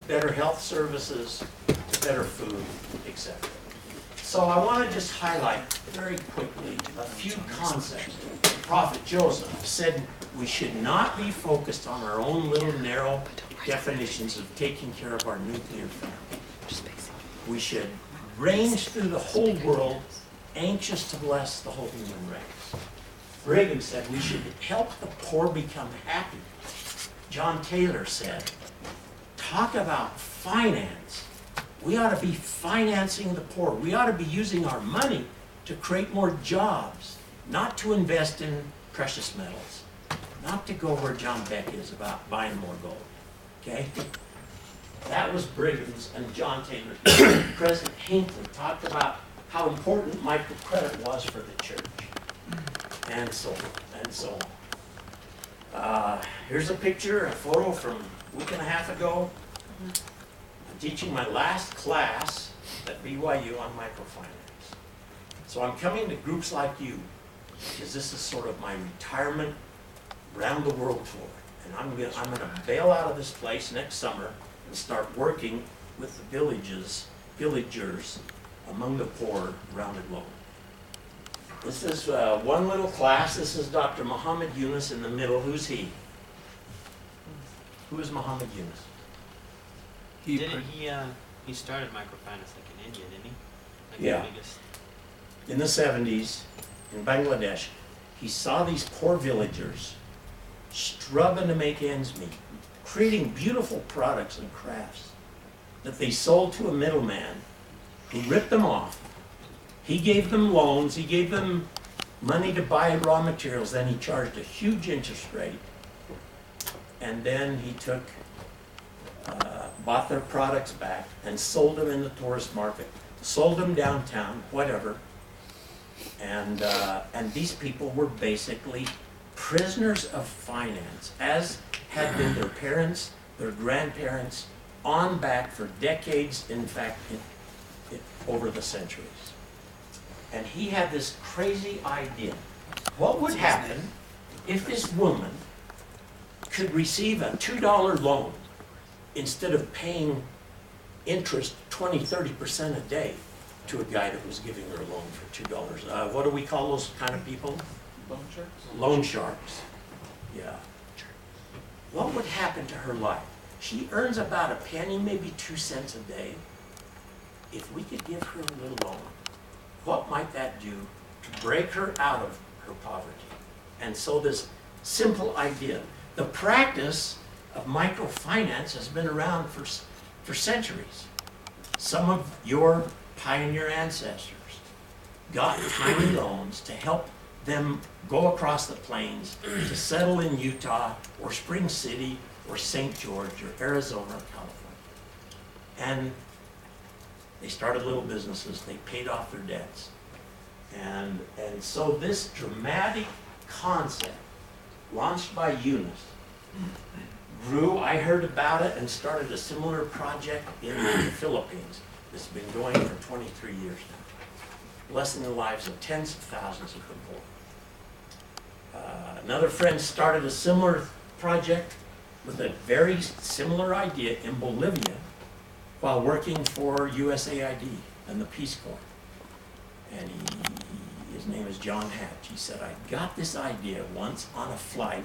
better health services, better food, etc. So I want to just highlight very quickly a few concepts. The Prophet Joseph said we should not be focused on our own little narrow definitions of taking care of our nuclear family. We should range through the whole world, anxious to bless the whole human race. Reagan said we should help the poor become happy. John Taylor said, talk about finance. We ought to be financing the poor. We ought to be using our money to create more jobs, not to invest in precious metals, not to go where John Beck is about buying more gold. Okay? That was Brigham's and John Taylor. President Hinckley talked about how important microcredit was for the church, and so on, and so on. Here's a picture, a photo from a week and a half ago. I'm teaching my last class at BYU on microfinance. So I'm coming to groups like you, because this is sort of my retirement round the world tour. And I'm gonna bail out of this place next summer and start working with the villagers among the poor around the globe. This is one little class. This is Dr. Muhammad Yunus in the middle. Who's he? Who is Muhammad Yunus? He started microfinance like in India, didn't he? Like Yeah. the biggest. In the 70s, in Bangladesh, he saw these poor villagers struggling to make ends meet, creating beautiful products and crafts that they sold to a middleman who ripped them off. He gave them loans, he gave them money to buy raw materials, then he charged a huge interest rate, and then he took, bought their products back and sold them in the tourist market, sold them downtown, whatever. And these people were basically prisoners of finance, as had been their parents, their grandparents, on back for decades, in fact, over the centuries. And he had this crazy idea. What would happen if this woman could receive a $2 loan instead of paying interest 20–30% a day to a guy that was giving her a loan for $2? What do we call those kind of people? Loan sharks? Loan sharks. Yeah. What would happen to her life? She earns about a penny, maybe 2 cents a day. If we could give her a little loan, what might that do to break her out of her poverty? And so this simple idea, the practice of microfinance has been around for centuries. Some of your pioneer ancestors got tiny loans to help them go across the plains to settle in Utah or Spring City or St. George or Arizona or California. And they started little businesses, they paid off their debts. And so this dramatic concept, launched by Yunus, grew. I heard about it and started a similar project in the Philippines. It's been going for 23 years now, blessing the lives of tens of thousands of the poor. Another friend started a similar project with a very similar idea in Bolivia while working for USAID and the Peace Corps. And his name is John Hatch. He said, I got this idea once on a flight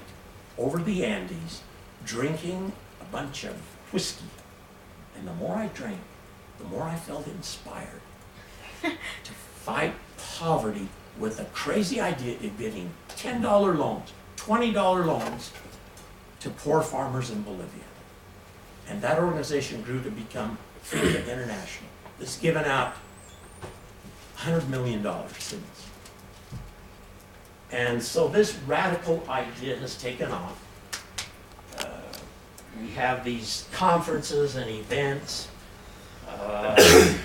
over the Andes, drinking a bunch of whiskey. And the more I drank, the more I felt inspired to fight poverty with a crazy idea of giving $10 loans, $20 loans to poor farmers in Bolivia. And that organization grew to become FIDA International. It's given out $100 million since. And so this radical idea has taken off. We have these conferences and events.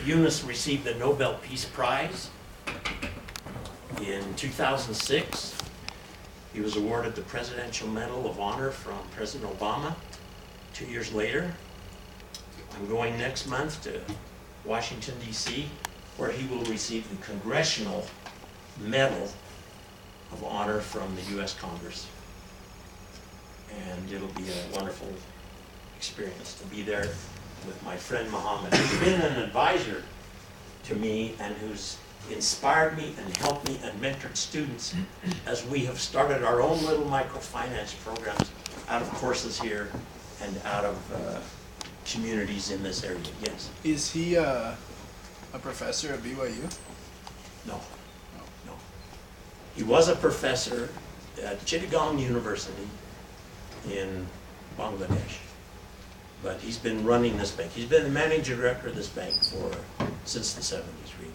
Yunus received the Nobel Peace Prize in 2006. He was awarded the Presidential Medal of Honor from President Obama 2 years later. I'm going next month to Washington, D.C., where he will receive the Congressional Medal of Honor from the U.S. Congress. And it'll be a wonderful experience to be there with my friend Muhammad, who's been an advisor to me and who's inspired me and helped me and mentored students as we have started our own little microfinance programs out of courses here and out of communities in this area. Yes. Is he a professor at BYU? No. No. He was a professor at Chittagong University in Bangladesh. But he's been running this bank. He's been the managing director of this bank since the 70s, really.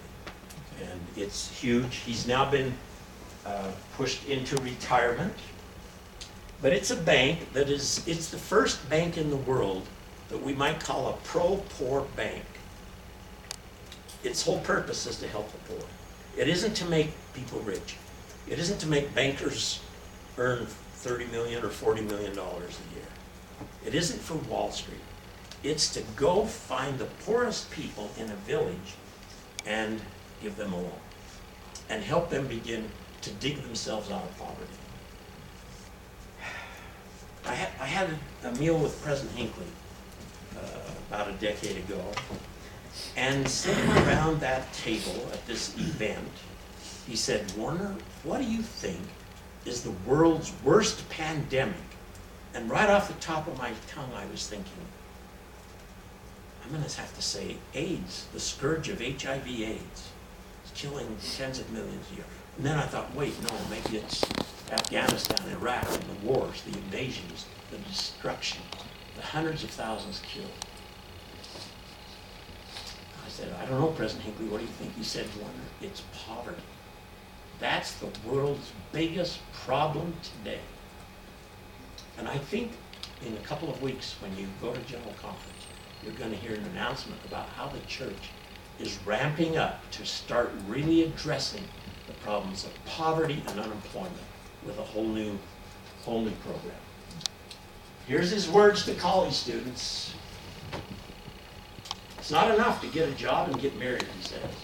And it's huge. He's now been pushed into retirement. But it's a bank it's the first bank in the world that we might call a pro-poor bank. Its whole purpose is to help the poor. It isn't to make people rich. It isn't to make bankers earn $30 million or $40 million a year. It isn't for Wall Street. It's to go find the poorest people in a village and give them a loan and help them begin to dig themselves out of poverty. I had a meal with President Hinckley about a decade ago, and sitting around that table at this event, he said, "Warner, what do you think is the world's worst pandemic?" And right off the top of my tongue, I was thinking, I'm going to have to say AIDS, the scourge of HIV/AIDS. It's killing tens of millions a year. And then I thought, wait, no, maybe it's Afghanistan, Iraq, and the wars, the invasions, the destruction, the hundreds of thousands killed. I said, I don't know, President Hinckley, what do you think? He said, Warner, it's poverty. That's the world's biggest problem today. And I think in a couple of weeks, when you go to General Conference, you're going to hear an announcement about how the church is ramping up to start really addressing the problems of poverty and unemployment with a whole new program. Here's his words to college students. It's not enough to get a job and get married, he says,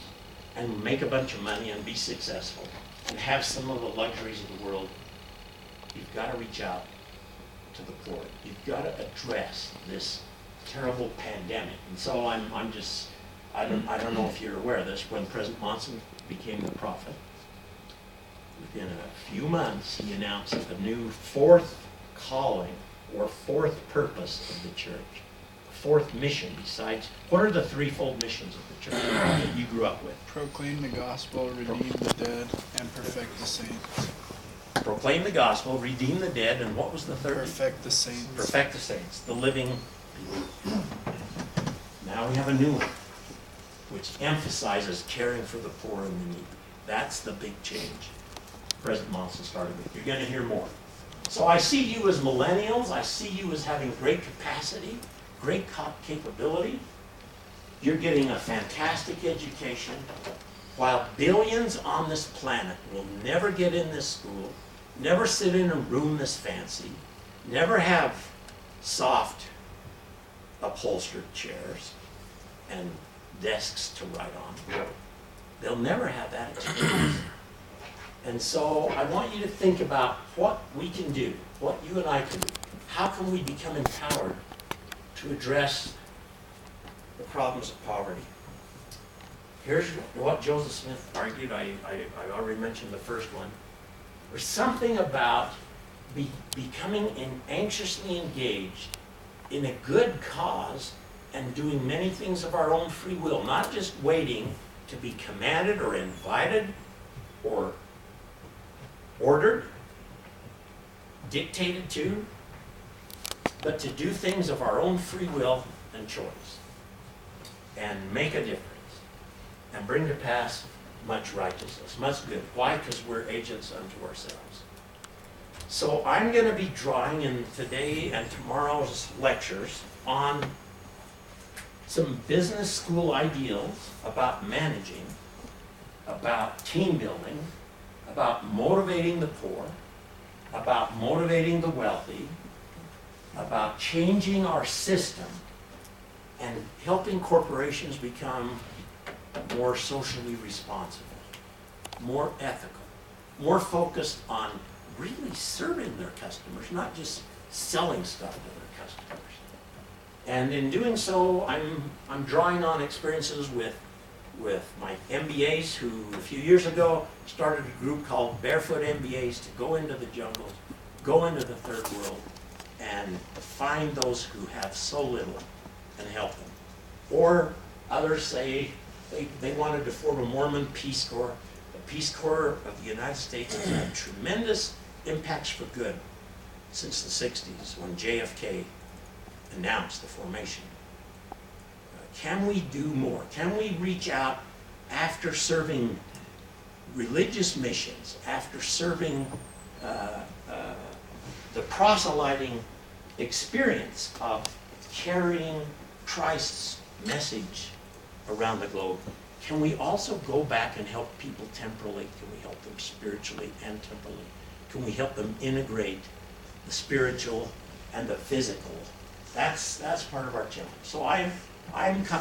and make a bunch of money and be successful and have some of the luxuries of the world. You've got to reach out to the poor. You've got to address this terrible pandemic. And so I don't know if you're aware of this, when President Monson became the prophet, within a few months he announced a new fourth calling or fourth purpose of the church, fourth mission besides. What are the threefold missions of the church that you grew up with? Proclaim the gospel, redeem the dead, and perfect the saints. Proclaim the gospel, redeem the dead, and what was the third? Perfect the saints. Perfect the saints, the living people. Now we have a new one, which emphasizes caring for the poor and the needy. That's the big change President Monson started with. You're going to hear more. So I see you as millennials. I see you as having great capacity, great capability. You're getting a fantastic education. While billions on this planet will never get in this school, never sit in a room this fancy, never have soft upholstered chairs and desks to write on. They'll never have that experience. And so I want you to think about what we can do, what you and I can do. How can we become empowered to address the problems of poverty? Here's what Joseph Smith argued. I already mentioned the first one. There's something about becoming anxiously engaged in a good cause and doing many things of our own free will, not just waiting to be commanded or invited or ordered, dictated to, but to do things of our own free will and choice and make a difference and bring to pass much righteousness, much good. Why? Because we're agents unto ourselves. So I'm going to be drawing in today and tomorrow's lectures on some business school ideals about managing, about team building, about motivating the poor, about motivating the wealthy, about changing our system and helping corporations become more socially responsible, more ethical, more focused on really serving their customers, not just selling stuff to their customers. And in doing so, I'm drawing on experiences with my MBAs who a few years ago started a group called Barefoot MBAs to go into the jungles, go into the third world, and find those who have so little and help them. Or others say they wanted to form a Mormon Peace Corps. The Peace Corps of the United States has had tremendous impacts for good since the 60s when JFK announced the formation. Can we do more? Can we reach out after serving religious missions, after serving the proselyting experience of carrying Christ's message around the globe? Can we also go back and help people temporally? Can we help them spiritually and temporally? Can we help them integrate the spiritual and the physical? That's part of our challenge. So I'm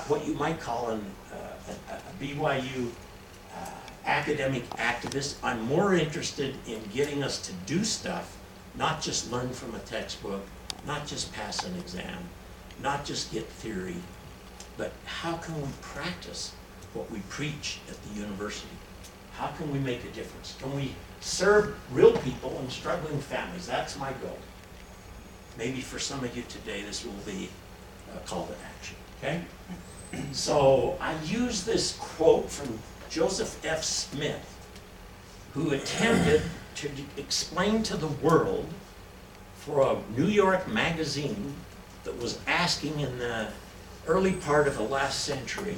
what you might call a BYU academic activist. I'm more interested in getting us to do stuff, not just learn from a textbook, not just pass an exam, not just get theory, but how can we practice what we preach at the university? How can we make a difference? Can we serve real people and struggling families? That's my goal. Maybe for some of you today, this will be a call to action, okay? So I use this quote from Joseph F. Smith, who attempted to explain to the world for a New York magazine that was asking in the early part of the last century,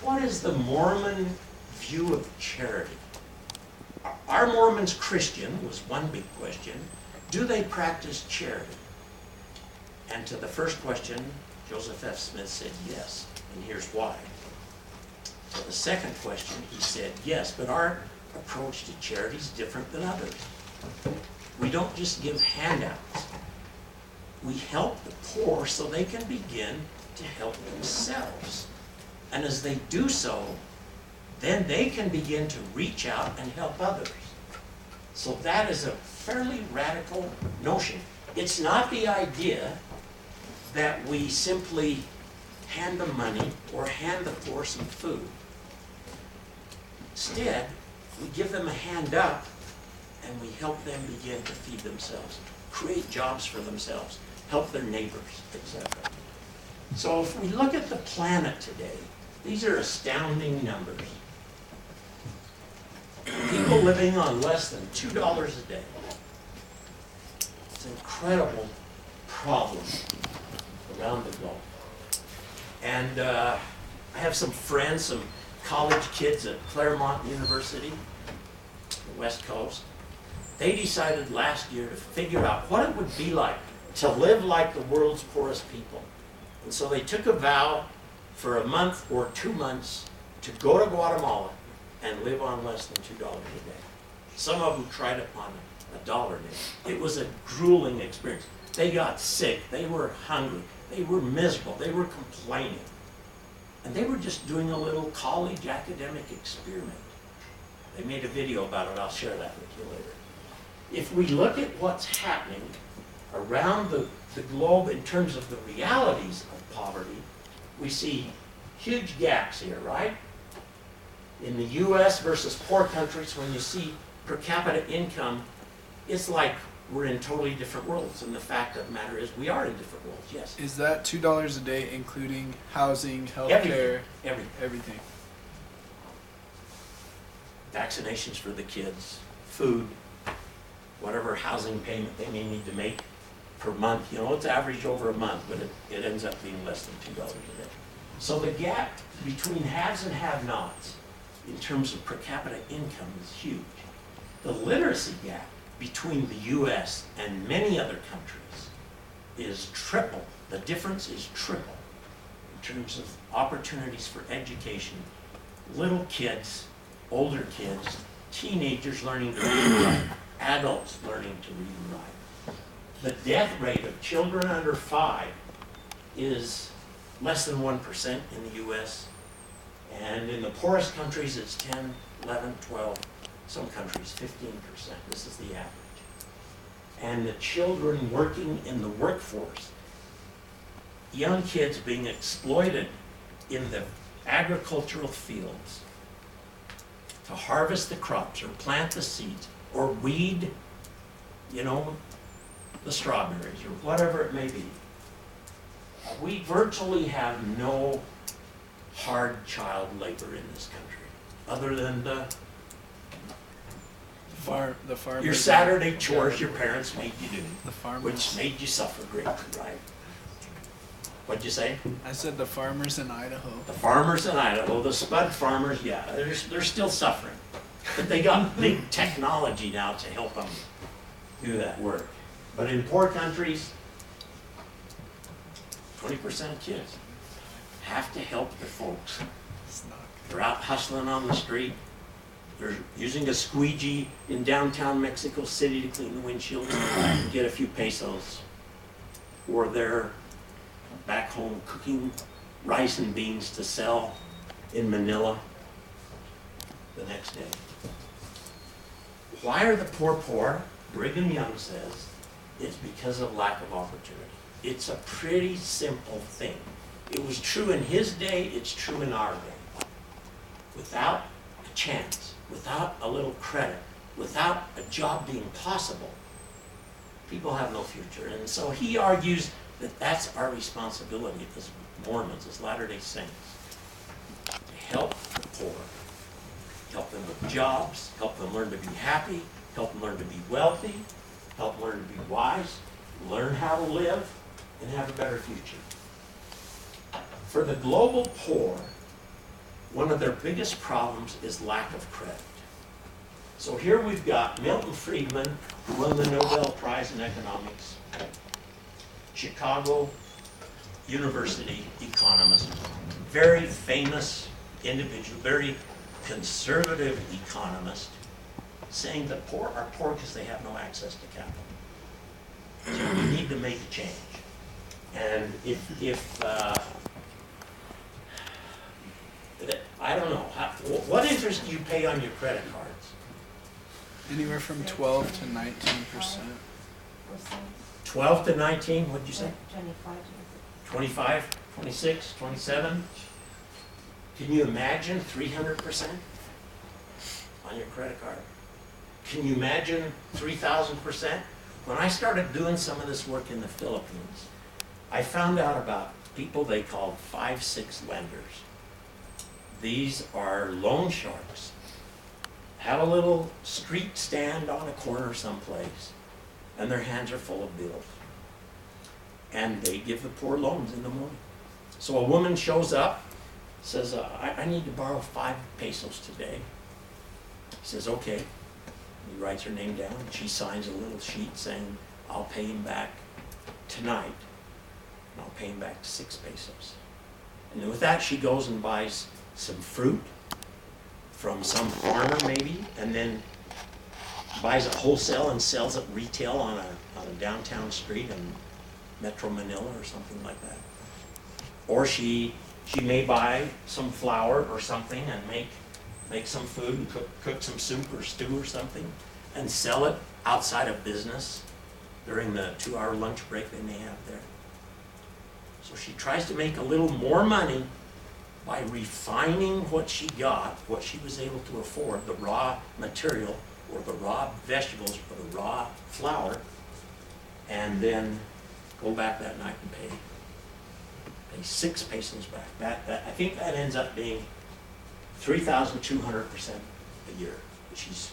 what is the Mormon view of charity? Are Mormons Christian was one big question. Do they practice charity? And to the first question, Joseph F. Smith said yes, and here's why. To the second question, he said yes, but our approach to charity is different than others. We don't just give handouts. We help the poor so they can begin to help themselves. And as they do so, then they can begin to reach out and help others. So that is a fairly radical notion. It's not the idea that we simply hand them money or hand the poor some food. Instead, we give them a hand up and we help them begin to feed themselves, create jobs for themselves, help their neighbors, etc. So if we look at the planet today, these are astounding numbers. People living on less than $2 a day. It's an incredible problem around the globe. And I have some friends, some college kids at Claremont University, the West Coast. They decided last year to figure out what it would be like to live like the world's poorest people. And so they took a vow for a month or 2 months to go to Guatemala and live on less than $2 a day. Some of them tried it on $1 a day. It was a grueling experience. They got sick, they were hungry, they were miserable, they were complaining. And they were just doing a little college academic experiment. They made a video about it, I'll share that with you later. If we look at what's happening around the globe in terms of the realities of poverty, we see huge gaps here, right? In the US versus poor countries, when you see per capita income, it's like we're in totally different worlds. And the fact of the matter is we are in different worlds, yes. Is that $2 a day including housing, healthcare, everything? Vaccinations for the kids, food, whatever housing payment they may need to make per month. You know, it's averaged over a month, but it ends up being less than $2 a day. So the gap between haves and have-nots in terms of per capita income is huge. The literacy gap between the US and many other countries is triple. The difference is triple in terms of opportunities for education. Little kids, older kids, teenagers learning to read and write, adults learning to read and write. The death rate of children under 5 is less than 1% in the US. And in the poorest countries, it's 10, 11, 12, some countries 15%. This is the average. And the children working in the workforce, young kids being exploited in the agricultural fields to harvest the crops or plant the seeds or weed, you know, the strawberries or whatever it may be. We virtually have no hard child labor in this country, other than the farmers. your Saturday chores your parents made you do, The farmers. which made you suffer greatly, right? What'd you say? I said the farmers in Idaho. The farmers in Idaho, the spud farmers, yeah, they're still suffering. But they got big technology now to help them do that work. But in poor countries, 20% of kids have to help their folks. They're out hustling on the street. They're using a squeegee in downtown Mexico City to clean the windshield and get a few pesos. Or they're back home cooking rice and beans to sell in Manila the next day. Why are the poor poor? Brigham Young says it's because of lack of opportunity. It's a pretty simple thing. It was true in his day, it's true in our day. Without a chance, without a little credit, without a job being possible, people have no future. And so he argues that that's our responsibility as Mormons, as Latter-day Saints, to help the poor, help them with jobs, help them learn to be happy, help them learn to be wealthy, help them learn to be wise, learn how to live, and have a better future. For the global poor, one of their biggest problems is lack of credit. So here we've got Milton Friedman, who won the Nobel Prize in Economics, Chicago University economist, very famous individual, very conservative economist, saying the poor are poor because they have no access to capital. So we need to make a change. And I don't know, what interest do you pay on your credit cards? Anywhere from 12 to 19%. 12 to 19, what'd you say? 25. 25, 26, 27? Can you imagine 300% on your credit card? Can you imagine 3,000%? When I started doing some of this work in the Philippines, I found out about people they called 5-6 lenders. These are loan sharks. Have a little street stand on a corner someplace, and their hands are full of bills. And they give the poor loans in the morning. So a woman shows up, says, I need to borrow 5 pesos today. He says, okay. He writes her name down, and she signs a little sheet saying, I'll pay him back tonight, and I'll pay him back 6 pesos. And then with that, she goes and buys some fruit from some farmer maybe, and then buys it wholesale and sells it retail on a downtown street in Metro Manila or something like that. Or she may buy some flour or something and make some food and cook some soup or stew or something and sell it outside of business during the 2-hour lunch break they may have there. So she tries to make a little more money by refining what she got, what she was able to afford, the raw material or the raw vegetables or the raw flour, and then go back that night and pay 6 pesos back. I think that ends up being 3,200% a year that she's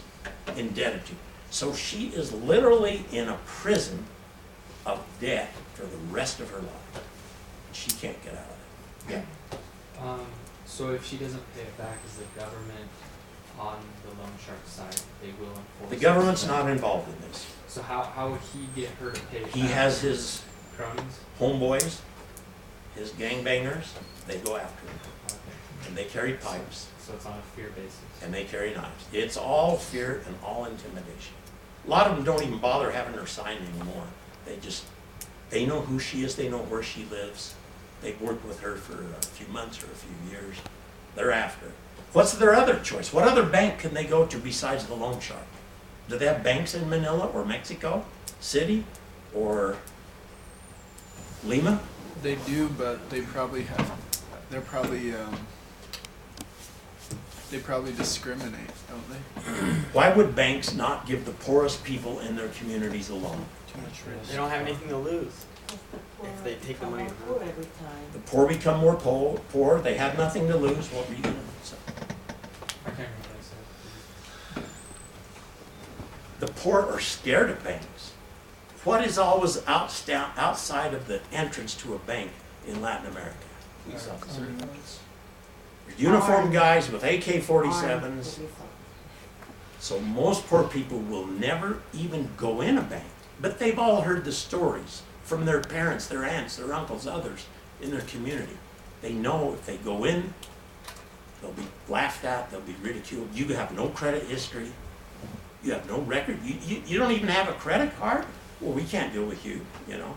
indebted to. So she is literally in a prison of debt for the rest of her life. She can't get out of it. Yeah. So if she doesn't pay it back, is the government on the loan shark side? They will enforce. The government's not involved in this. So how would he get her to pay it He back? has his cronies. homeboys, his gangbangers, they go after him. Okay. And they carry pipes, So it's on a fear basis. and they carry knives. It's all fear and all intimidation. A lot of them don't even bother having her sign anymore. They know who she is, they know where she lives. They've worked with her for a few months or a few years. They're after her. What's their other choice? What other bank can they go to besides the loan shark? Do they have banks in Manila or Mexico City or Lima? They do, but they probably discriminate, don't they? Why would banks not give the poorest people in their communities a loan? Too much risk. They don't have anything to lose. If they take the money Poor every time. The poor become more poor, they have nothing to lose, what were you gonna say? I can't remember what I said. The poor are scared of banks. What is always outside of the entrance to a bank in Latin America? Police officer. Uniformed guys with AK-47s. Armed police officer. So most poor people will never even go in a bank. But they've all heard the stories from their parents, their aunts, their uncles, others in their community. They know if they go in, they'll be laughed at, they'll be ridiculed. You have no credit history. You have no record. You don't even have a credit card? Well, we can't deal with you, you know.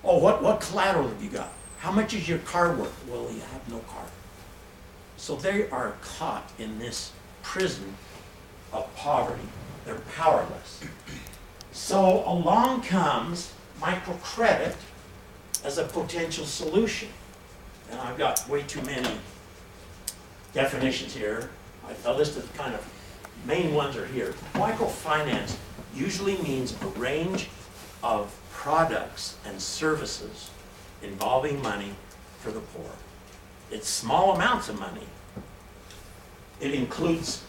Oh, what collateral have you got? How much is your car worth? Well, you have no car. So they are caught in this prison of poverty. They're powerless. So along comes microcredit as a potential solution. And I've got way too many definitions here. I listed the kind of main ones are here. Microfinance usually means a range of products and services involving money for the poor. It's small amounts of money. It includes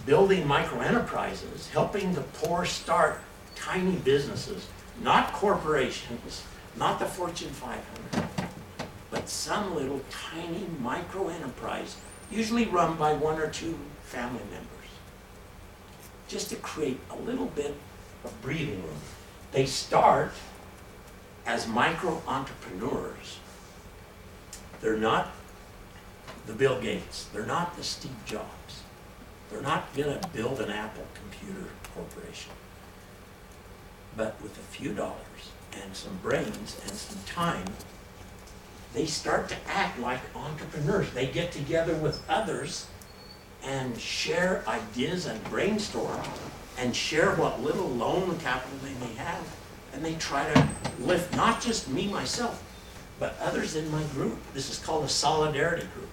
building microenterprises, helping the poor start tiny businesses, not corporations, not the Fortune 500, but some little tiny microenterprise, usually run by one or two family members, just to create a little bit of breathing room. They start as micro-entrepreneurs. They're not the Bill Gates. They're not the Steve Jobs. They're not going to build an Apple computer corporation. But with a few dollars and some brains and some time, they start to act like entrepreneurs. They get together with others and share ideas and brainstorm and share what little loan capital they may have. And they try to lift not just me, myself, but others in my group. This is called a solidarity group.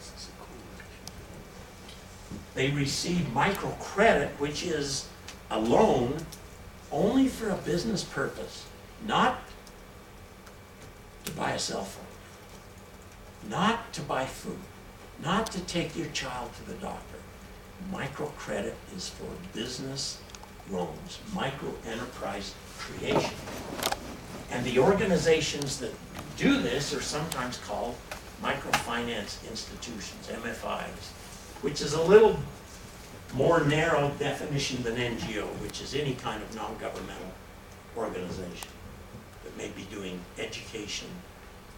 They receive microcredit, which is a loan only for a business purpose, not to buy a cell phone, not to buy food, not to take your child to the doctor. Microcredit is for business loans, micro-enterprise creation. And the organizations that do this are sometimes called microfinance institutions, MFIs, which is a little more narrow definition than NGO, which is any kind of non-governmental organization that may be doing education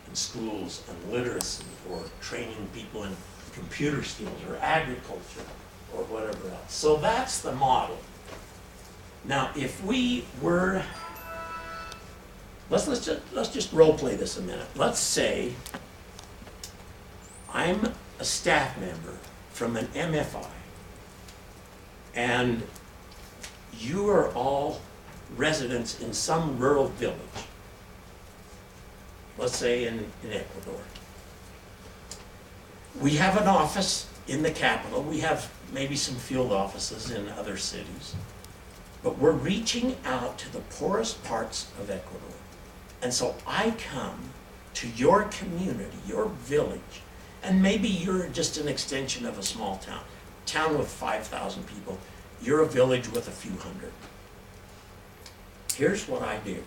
in schools and literacy or training people in computer skills or agriculture or whatever else. So that's the model. Now, if we were, let's just role play this a minute. Let's say I'm a staff member from an MFI, and you are all residents in some rural village, let's say in Ecuador. We have an office in the capital. We have maybe some field offices in other cities. But we're reaching out to the poorest parts of Ecuador. And so I come to your community, your village, and maybe you're just an extension of a small town with 5,000 people. You're a village with a few hundred. Here's what I do.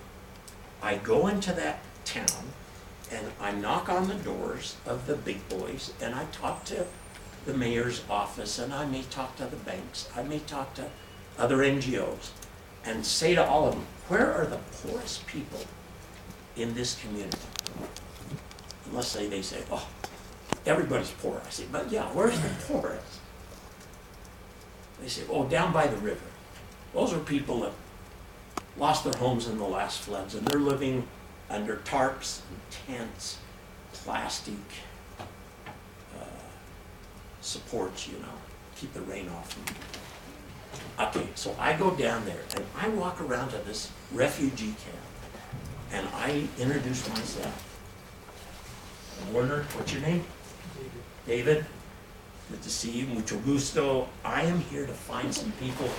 I go into that town and I knock on the doors of the big boys and I talk to the mayor's office, and I may talk to the banks. I may talk to other NGOs and say to all of them, where are the poorest people in this community? And let's say they say, oh, everybody's poor. I say, but yeah, where's the poorest? They say, oh, down by the river. Those are people that lost their homes in the last floods, and they're living under tarps and tents, plastic supports, you know, keep the rain off them. Okay, so I go down there and I walk around to this refugee camp and I introduce myself. Warner, what's your name? David? Good to see you, mucho gusto. I am here to find some people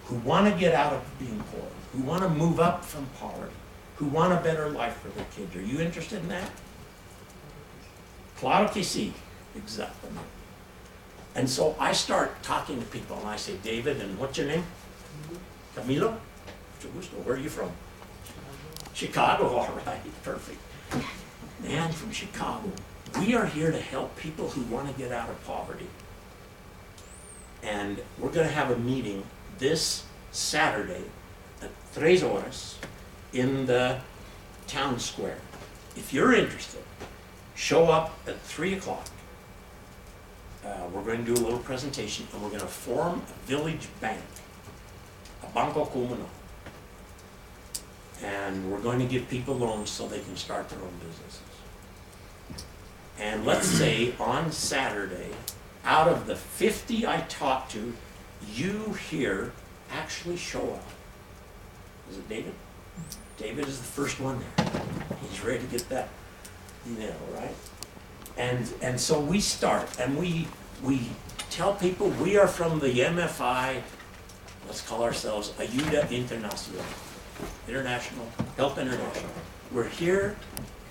who want to get out of being poor, who want to move up from poverty, who want a better life for their kids. Are you interested in that? Claro que sí, exactly. And so I start talking to people and I say, David, and what's your name? Camilo? Mucho gusto. Where are you from? Chicago, all right, perfect. Man from Chicago. We are here to help people who want to get out of poverty. And we're going to have a meeting this Saturday at 3 horas in the town square. If you're interested, show up at 3 o'clock. We're going to do a little presentation and we're going to form a village bank, a banco comunal. And we're going to give people loans so they can start their own businesses. And let's say on Saturday, out of the 50 I talked to, you here actually show up. Is it David? David is the first one there. He's ready to get that email, right? And so we start, and we tell people we are from the MFI, let's call ourselves Ayuda Internacional. International, Help International. We're here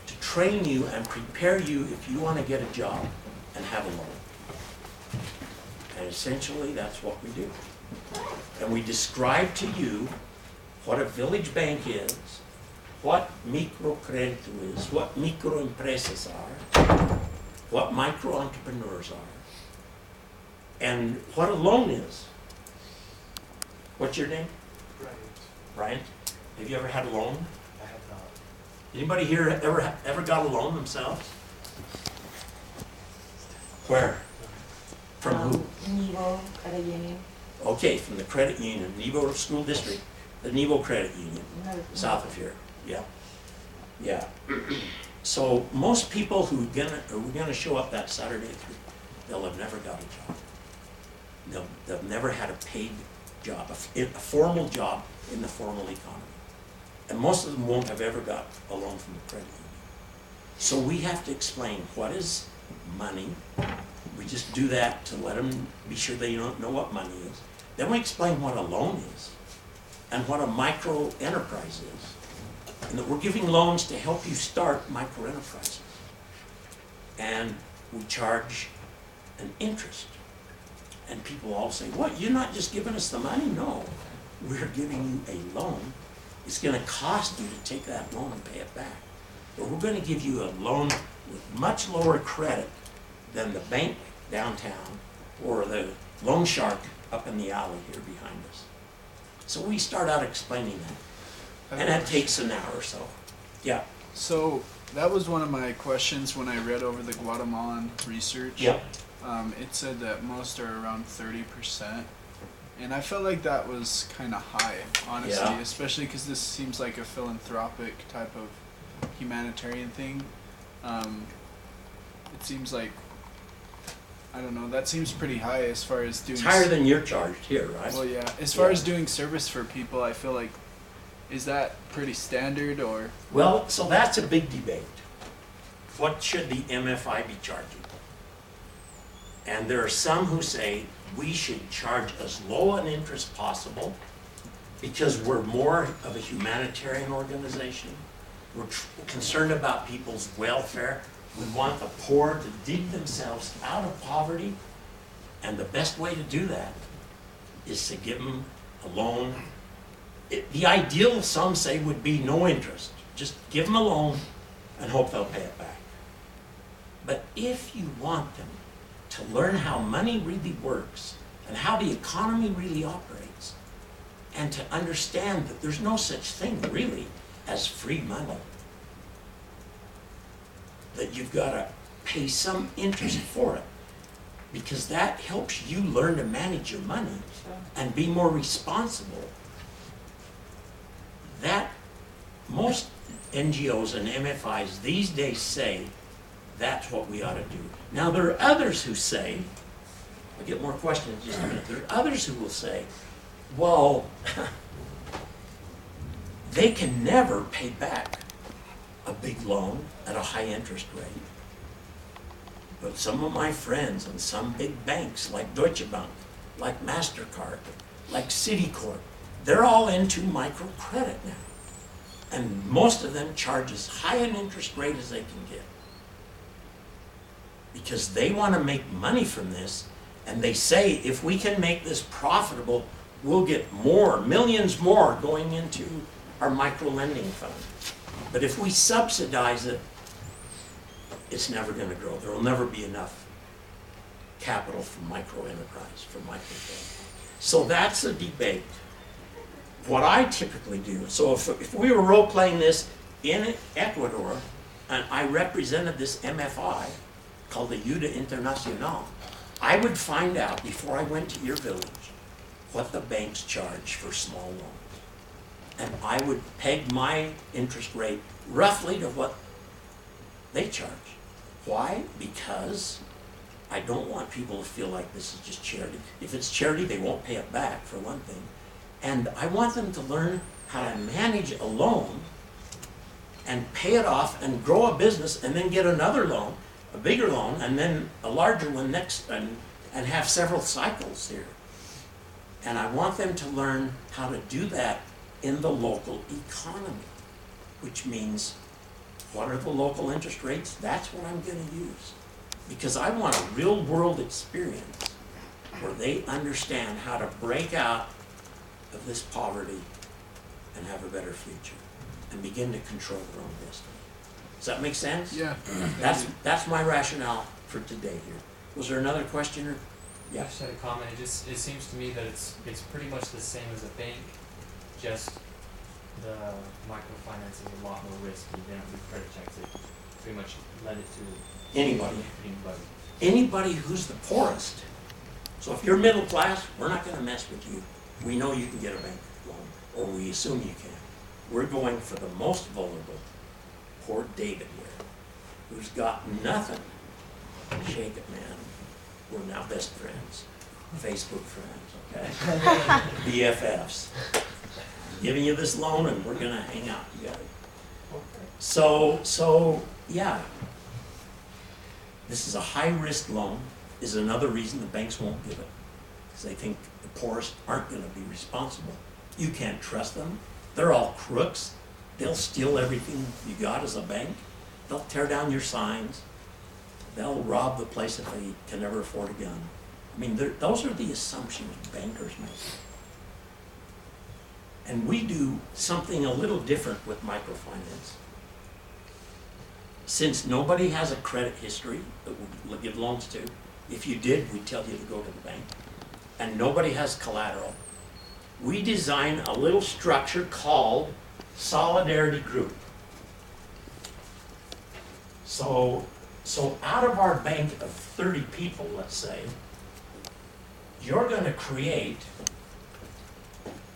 to train you and prepare you if you want to get a job and have a loan. And essentially that's what we do. And we describe to you what a village bank is, what microcredito is, what microempresas are, what micro entrepreneurs are, and what a loan is. What's your name? Brian? Have you ever had a loan? I have not. Anybody here ever got a loan themselves? Where? From who? Nivo Credit Union. Okay, from the credit union, Nebo School District, the Nebo Credit Union, No, south of here. Yeah, yeah. So most people who are gonna show up that Saturday, they'll have never got a job. They've never had a paid job, a formal job in the formal economy. And most of them won't have ever got a loan from the credit union. So we have to explain what is money. We just do that to let them be sure they don't know what money is. Then we explain what a loan is and what a micro enterprise is. And that we're giving loans to help you start micro enterprises. And we charge an interest. And people all say, what, you're not just giving us the money? No, we're giving you a loan. It's going to cost you to take that loan and pay it back. But we're going to give you a loan with much lower credit than the bank downtown or the loan shark up in the alley here behind us. So we start out explaining that. And that takes an hour or so. Yeah. So that was one of my questions when I read over the Guatemalan research. Yeah. It said that most are around 30%. And I felt like that was kind of high, honestly, Yeah. especially because this seems like a philanthropic type of humanitarian thing. It seems like, I don't know, that seems pretty high as far as doing... It's higher than you're charged here, right? Well, yeah. As far Yeah. as doing service for people, I feel like, is that pretty standard or... Well, so that's a big debate. What should the MFI be charging? And there are some who say we should charge as low an interest possible because we're more of a humanitarian organization. We're concerned about people's welfare. We want the poor to dig themselves out of poverty. And the best way to do that is to give them a loan. The ideal, some say, would be no interest. Just give them a loan and hope they'll pay it back. But if you want them to learn how money really works and how the economy really operates, and to understand that there's no such thing really as free money, that you've got to pay some interest for it, because that helps you learn to manage your money and be more responsible. That most NGOs and MFIs these days say that's what we ought to do. Now there are others who say, I'll get more questions in just a minute, there are others who will say, well, they can never pay back a big loan at a high interest rate. But some of my friends and some big banks like Deutsche Bank, like MasterCard, like Citicorp, they're all into microcredit now. And most of them charge as high an interest rate as they can get. Because they want to make money from this, and they say if we can make this profitable, we'll get more, millions more going into our micro-lending fund. But if we subsidize it, it's never going to grow. There will never be enough capital for micro-enterprise, for microcredit. So that's a debate. What I typically do, so if we were role-playing this in Ecuador, and I represented this MFI, called the Ayuda Internacional, I would find out before I went to your village what the banks charge for small loans. And I would peg my interest rate roughly to what they charge. Why? Because I don't want people to feel like this is just charity. If it's charity, they won't pay it back, for one thing. And I want them to learn how to manage a loan and pay it off and grow a business and then get another loan, a bigger loan, and then a larger one next, and have several cycles here. And I want them to learn how to do that in the local economy, which means what are the local interest rates? That's what I'm going to use. Because I want a real world experience where they understand how to break out of this poverty and have a better future and begin to control their own destiny. Does that make sense? Yeah. That's my rationale for today here. Was there another question? Or? I just had a comment. It seems to me that it's pretty much the same as a bank, just the microfinance is a lot more risky. They don't do credit checks. They pretty much let it to Anybody. Anybody. Anybody who's the poorest. So if you're middle class, we're not going to mess with you. We know you can get a bank loan, or we assume you can. We're going for the most vulnerable. Poor David here, who's got nothing. Shake it, man. We're now best friends. Facebook friends, okay? BFFs. Giving you this loan and we're gonna hang out together. So yeah. This is a high-risk loan, is another reason the banks won't give it. Because they think the poorest aren't gonna be responsible. You can't trust them. They're all crooks. They'll steal everything you got as a bank. They'll tear down your signs. They'll rob the place if they can never afford a gun. I mean, those are the assumptions bankers make. And we do something a little different with microfinance. Since nobody has a credit history that we'll give loans to, if you did, we'd tell you to go to the bank. And nobody has collateral. We design a little structure called Solidarity Group. So out of our bank of 30 people, let's say, you're going to create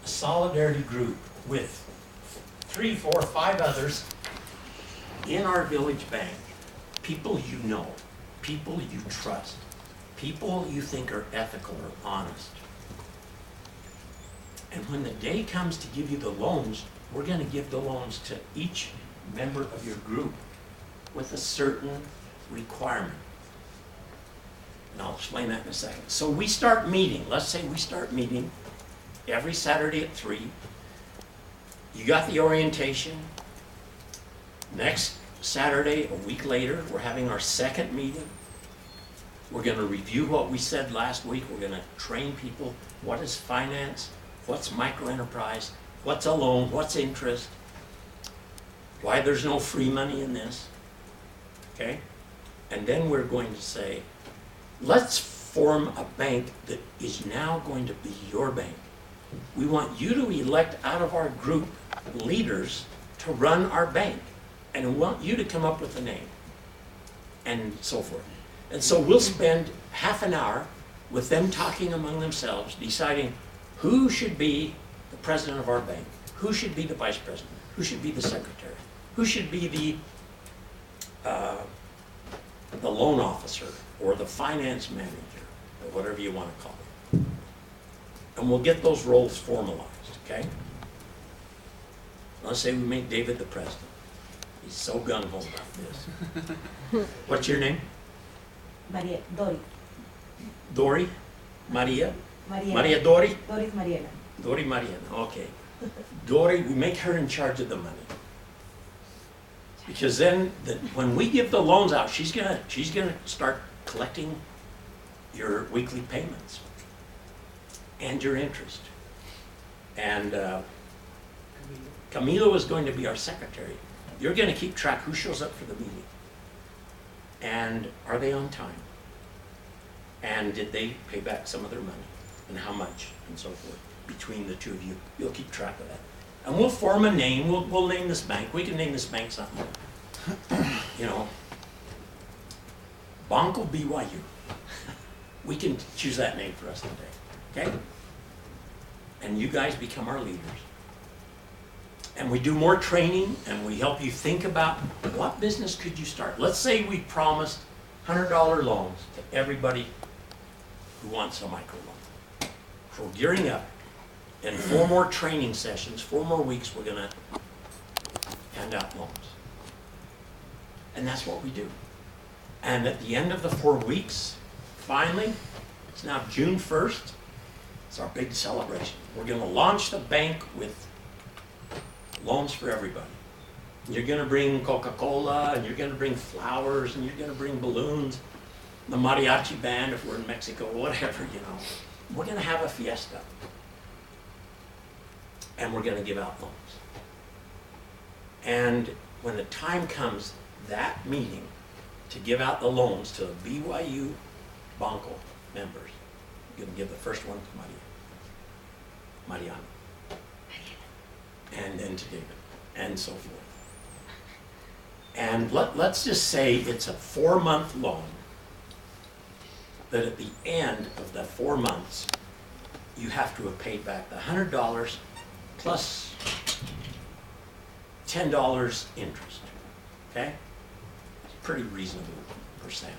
a solidarity group with 3, 4, 5 others in our village bank. People you know, people you trust, people you think are ethical or honest. And when the day comes to give you the loans, we're going to give the loans to each member of your group with a certain requirement. And I'll explain that in a second. So we start meeting. Let's say we start meeting every Saturday at 3. You got the orientation. Next Saturday, a week later, we're having our second meeting. We're going to review what we said last week. We're going to train people. What is finance? What's microenterprise? What's a loan? What's interest? Why there's no free money in this? Okay? And then we're going to say, let's form a bank that is now going to be your bank. We want you to elect out of our group leaders to run our bank. And we want you to come up with a name. And so forth. And so we'll spend half an hour with them talking among themselves, deciding who should be the president of our bank, who should be the vice president, who should be the secretary, who should be the loan officer or the finance manager, or whatever you want to call it. And we'll get those roles formalized, okay? Let's say we make David the president. He's so gung-ho about this. What's your name? Maria, Dori. Dory? Maria? Mariela. Maria Dory? Doris Mariela. Dory Mariana, okay. Dory, we make her in charge of the money. Because then, when we give the loans out, she's gonna start collecting your weekly payments and your interest. And Camilo is going to be our secretary. You're gonna keep track who shows up for the meeting. And are they on time? And did they pay back some of their money? And how much, and so forth. Between the two of you, you'll keep track of that. And we'll form a name, we'll name this bank. We can name this bank something. You know, Banco BYU. We can choose that name for us today, okay? And you guys become our leaders. And we do more training, and we help you think about what business could you start. Let's say we promised $100 loans to everybody who wants a micro loan. So we're gearing up. In 4 more training sessions, 4 more weeks, we're gonna hand out loans. And that's what we do. And at the end of the 4 weeks, finally, it's now June 1st, it's our big celebration. We're gonna launch the bank with loans for everybody. You're gonna bring Coca-Cola, and you're gonna bring flowers, and you're gonna bring balloons, the mariachi band if we're in Mexico, whatever, you know. We're gonna have a fiesta. And we're gonna give out loans. And when the time comes, that meeting, to give out the loans to the BYU Banco members, you're gonna give the first one to Mariana. And then to David, and so forth. And let's just say it's a 4-month loan, that at the end of the 4 months, you have to have paid back the $100 plus $10 interest, okay? It's a pretty reasonable percent.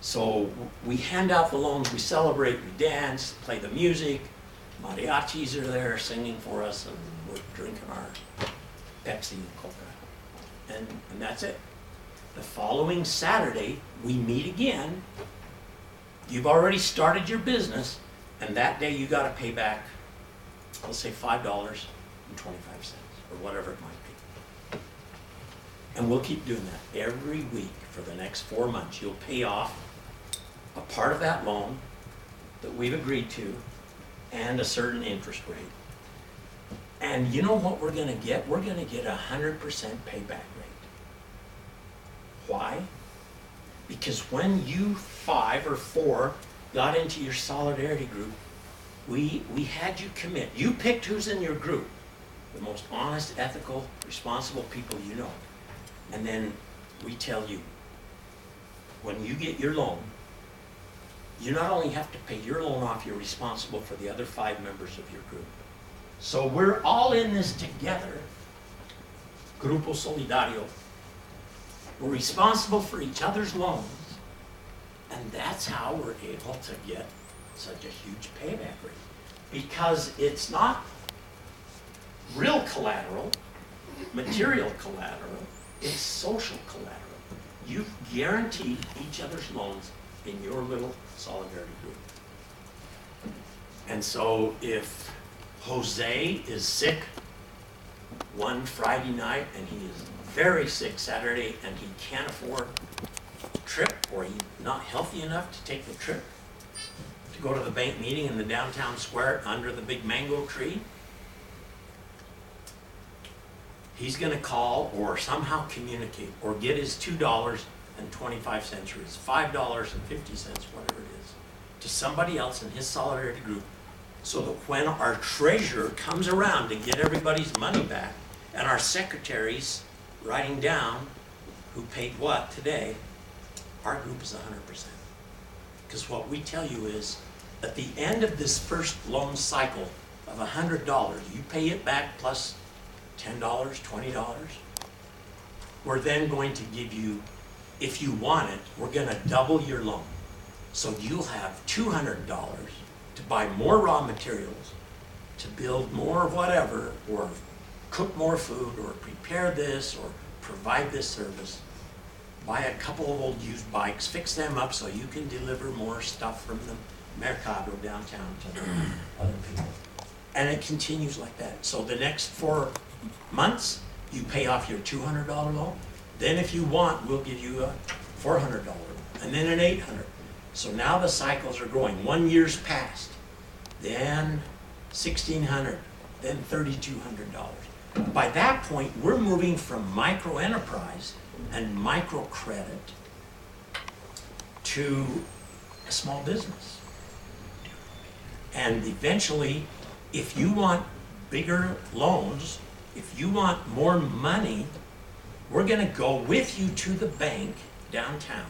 So we hand out the loans, we celebrate, we dance, play the music, mariachis are there singing for us, and we're drinking our Pepsi and Coca. And that's it. The following Saturday, we meet again. You've already started your business, and that day you gotta pay back, let's say $5.25, or whatever it might be. And we'll keep doing that every week for the next 4 months. You'll pay off a part of that loan that we've agreed to, and a certain interest rate. And you know what we're gonna get? We're gonna get 100% payback rate. Why? Because when you 5 or 4 got into your solidarity group, we had you commit. You picked who's in your group, the most honest, ethical, responsible people you know. And then we tell you, when you get your loan, you not only have to pay your loan off, you're responsible for the other 5 members of your group. So we're all in this together. Grupo Solidario. We're responsible for each other's loans. And that's how we're able to get such a huge payback rate. Because it's not real collateral, material collateral, it's social collateral. You've guaranteed each other's loans in your little solidarity group. And so if Jose is sick one Friday night, and he is very sick Saturday, and he can't afford a trip, or he's not healthy enough to take the trip to go to the bank meeting in the downtown square under the big mango tree, he's gonna call or somehow communicate or get his $2.25 or his $5.50, whatever it is, to somebody else in his solidarity group, so that when our treasurer comes around to get everybody's money back, and our secretaries writing down who paid what today, our group is 100%. Because what we tell you is, at the end of this first loan cycle of $100, you pay it back plus $10, $20. We're then going to give you, if you want it, we're gonna double your loan. So you'll have $200 to buy more raw materials, to build more whatever, or cook more food, or prepare this, or provide this service buy a couple of old used bikes, fix them up so you can deliver more stuff from the Mercado downtown to other people. And it continues like that. So the next 4 months, you pay off your $200 loan. Then if you want, we'll give you a $400 loan, and then an $800. So now the cycles are going. 1 year's passed, then $1,600, then $3,200. By that point, we're moving from micro enterprise and microcredit to a small business. And eventually, if you want bigger loans, if you want more money, we're gonna go with you to the bank downtown,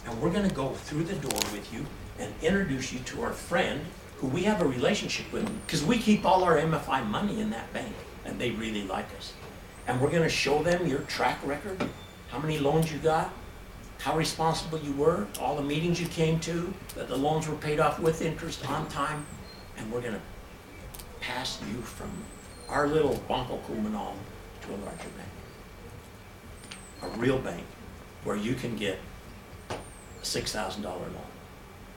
and we're gonna go through the door with you and introduce you to our friend who we have a relationship with, because we keep all our MFI money in that bank, and they really like us. And we're gonna show them your track record, how many loans you got, how responsible you were, all the meetings you came to, that the loans were paid off with interest on time, and we're gonna pass you from our little Banco Comunal to a larger bank. A real bank where you can get a $6,000 loan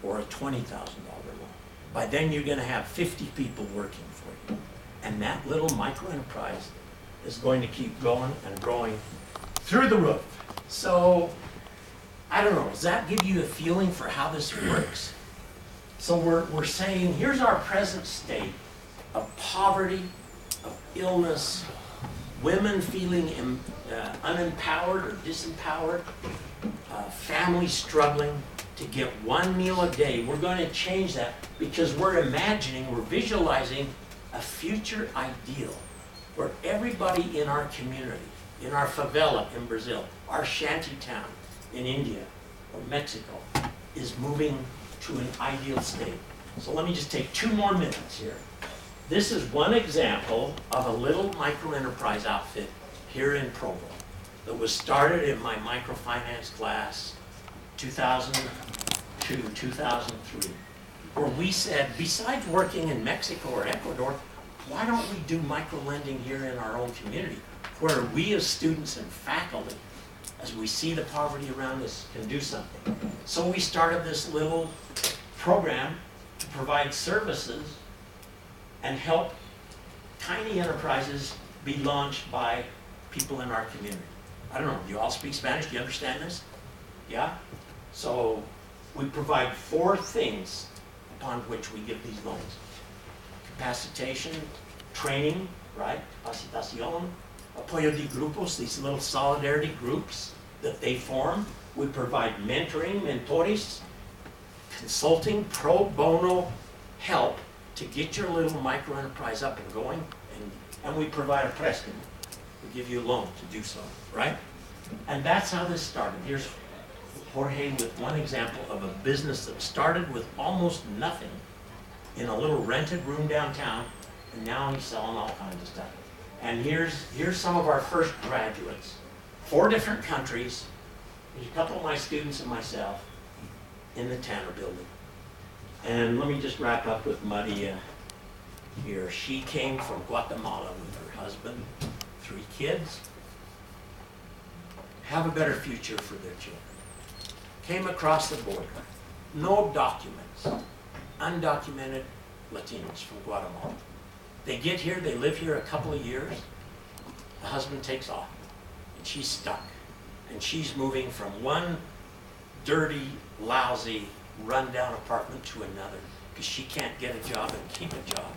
or a $20,000 loan. By then you're gonna have 50 people working for you. And that little micro enterprise is going to keep going and growing through the roof. So, I don't know, does that give you a feeling for how this works? So we're saying, here's our present state of poverty, of illness, women feeling unempowered or disempowered, families struggling to get one meal a day. We're going to change that because we're imagining, we're visualizing a future ideal where everybody in our community, in our favela in Brazil, our shanty town in India or Mexico, is moving to an ideal state. So let me just take 2 more minutes here. This is one example of a little micro-enterprise outfit here in Provo that was started in my microfinance class 2002, 2003, where we said, besides working in Mexico or Ecuador, why don't we do micro-lending here in our own community, where we as students and faculty, as we see the poverty around us, can do something. So we started this little program to provide services and help tiny enterprises be launched by people in our community. I don't know, do you all speak Spanish? Do you understand this? Yeah? So we provide 4 things upon which we give these loans. Capacitation, training, right? Capacitación, apoyo de grupos, these little solidarity groups that they form. We provide mentoring, mentores, consulting, pro bono help to get your little micro enterprise up and going, and we provide a préstamo. We give you a loan to do so, right? And that's how this started. Here's Jorge with one example of a business that started with almost nothing in a little rented room downtown, and now he's selling all kinds of stuff. And here's some of our first graduates, 4 different countries. There's a couple of my students and myself in the Tanner building. And let me just wrap up with Maria here. She came from Guatemala with her husband, 3 kids. Have a better future for their children. Came across the border, no documents, undocumented Latinos from Guatemala. They get here, they live here a couple of years, the husband takes off, and she's stuck. And she's moving from one dirty, lousy, run-down apartment to another because she can't get a job and keep a job.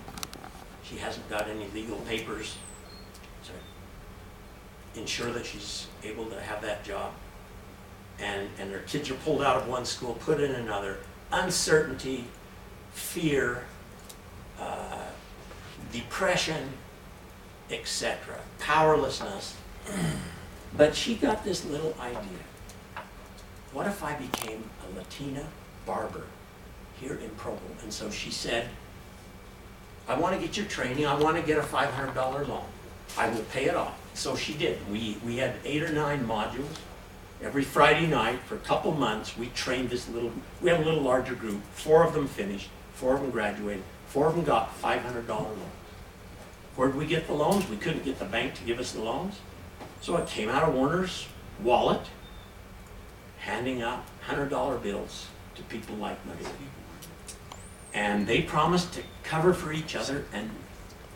She hasn't got any legal papers to ensure that she's able to have that job. And her kids are pulled out of one school, put in another. Uncertainty, fear, depression, etc. Powerlessness. But she got this little idea. What if I became a Latina barber here in Provo? And so she said, I want to get your training. I want to get a $500 loan. I will pay it off. So she did. We had 8 or 9 modules. Every Friday night for a couple months, we trained this little, we had a little larger group. 4 of them finished, 4 of them graduated, 4 of them got $500 loans. Where did we get the loans? We couldn't get the bank to give us the loans. So it came out of Warner's wallet, handing out $100 bills to people like Maria. And they promised to cover for each other and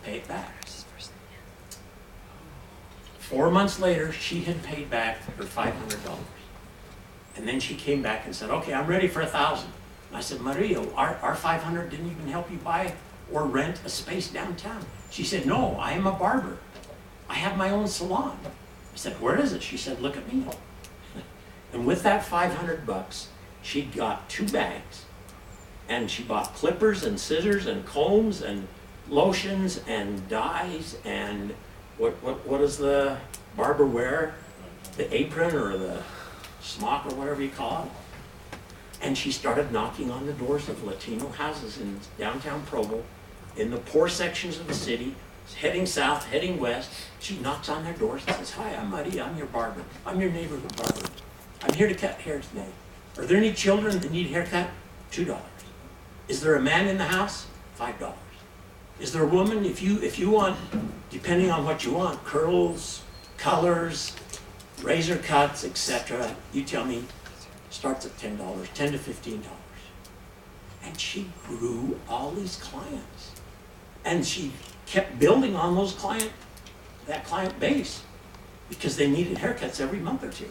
pay it back. 4 months later, she had paid back her $500. And then she came back and said, okay, I'm ready for 1,000. I said, Maria, our 500 didn't even help you buy or rent a space downtown. She said, no, I am a barber. I have my own salon. I said, where is it? She said, look at me. And with that $500, she got 2 bags. And she bought clippers and scissors and combs and lotions and dyes and what does the barber wear? The apron or the smock or whatever you call it. And she started knocking on the doors of Latino houses in downtown Provo, in the poor sections of the city, heading south, heading west. She knocks on their doors and says, hi, I'm Maria, I'm your barber. I'm your neighborhood barber. I'm here to cut hair today. Are there any children that need a haircut? $2. Is there a man in the house? $5. Is there a woman? If you want, depending on what you want, curls, colors, razor cuts, etc., you tell me, starts at $10, $10 to $15. And she grew all these clients. And she kept building on that client base because they needed haircuts every month or two.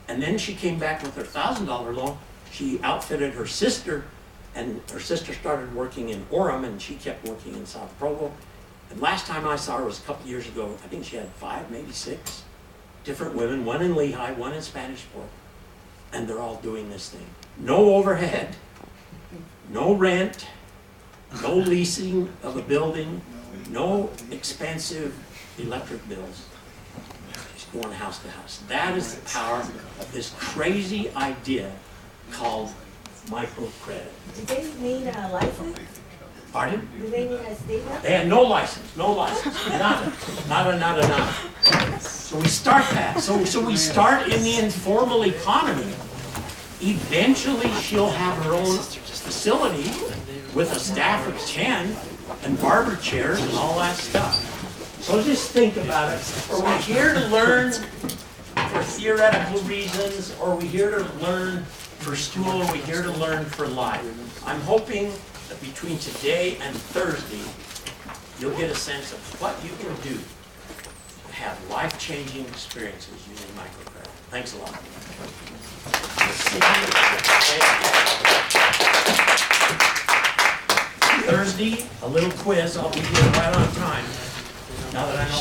And then she came back with her $1,000 loan. She outfitted her sister, and her sister started working in Orem, and she kept working in South Provo. And last time I saw her was a couple years ago. I think she had 5, maybe 6 different women, one in Lehigh, one in Spanish Fork, and they're all doing this thing. No overhead, no rent, no leasing of a building, no expensive electric bills. Just going house to house. That is the power of this crazy idea called microcredit. Do they need a license? Pardon? Do they need a statement? They had no license, nada. So we start that. So we start in the informal economy. Eventually she'll have her own facility with a staff of 10 and barber chairs and all that stuff. So just think about it. Are we here to learn for theoretical reasons, or are we here to learn for school, or are we here to learn for life? I'm hoping that between today and Thursday, you'll get a sense of what you can do to have life-changing experiences using microcredit. Thanks a lot. Thursday, a little quiz. I'll be here right on time. Now that I know